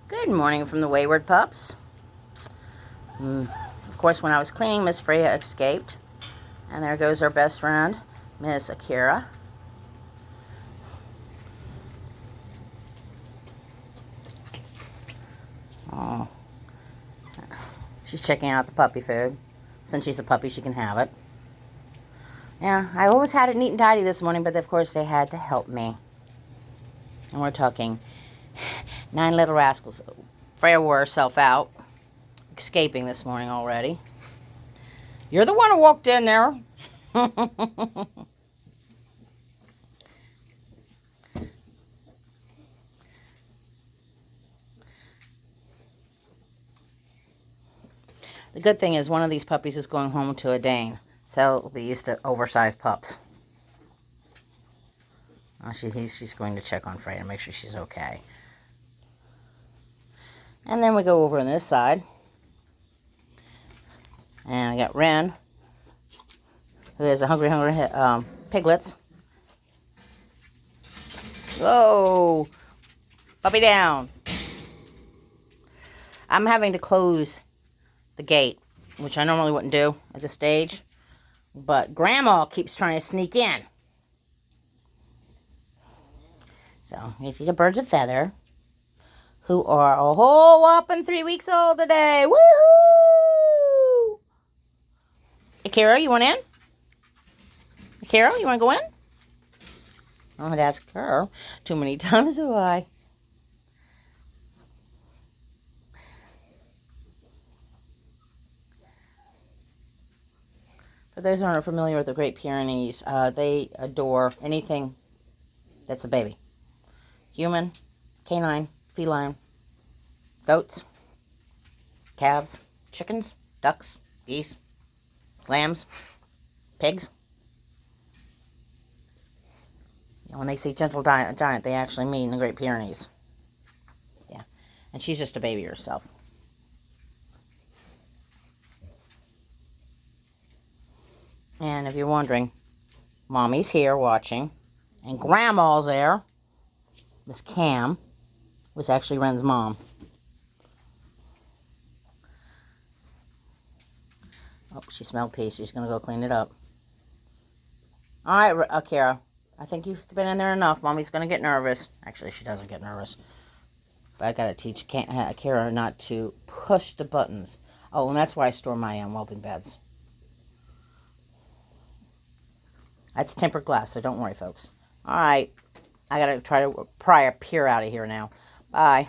Good morning from the Wayward Pups. Of course, when I was cleaning, Miss Freya escaped. And there goes our best friend, Miss Akira. Oh, she's checking out the puppy food. Since she's a puppy, she can have it. Yeah, I always had it neat and tidy this morning, but of course they had to help me. And we're talking 9 little rascals. Freya wore herself out, escaping this morning already. You're the one who walked in there. The good thing is one of these puppies is going home to a Dane, so it'll be used to oversized pups. She's going to check on Freya and make sure she's okay. And then we go over on this side. And I got Ren, who has a hungry piglets. Whoa! Puppy down. I'm having to close the gate, which I normally wouldn't do at this stage. But Grandma keeps trying to sneak in. So, here's the birds of feather, who are a whole whopping 3 weeks old today. Woohoo! Akira, you want in? Akira, you want to go in? I don't have to ask her too many times, do I? For those who aren't familiar with the Great Pyrenees, they adore anything that's a baby. Human, canine, feline, goats, calves, chickens, ducks, geese, lambs, pigs. When they see gentle giant, they actually mean the Great Pyrenees. Yeah, and she's just a baby herself. And if you're wondering, Mommy's here watching, and Grandma's there. Miss Cam was actually Ren's mom. Oh, she smelled pee. She's going to go clean it up. All right, Akira. I think you've been in there enough. Mommy's going to get nervous. Actually, she doesn't get nervous. But I got to teach Akira not to push the buttons. Oh, and that's where I store my whelping beds. That's tempered glass, so don't worry, folks. All right. I got to try to pry a peer out of here now. Bye.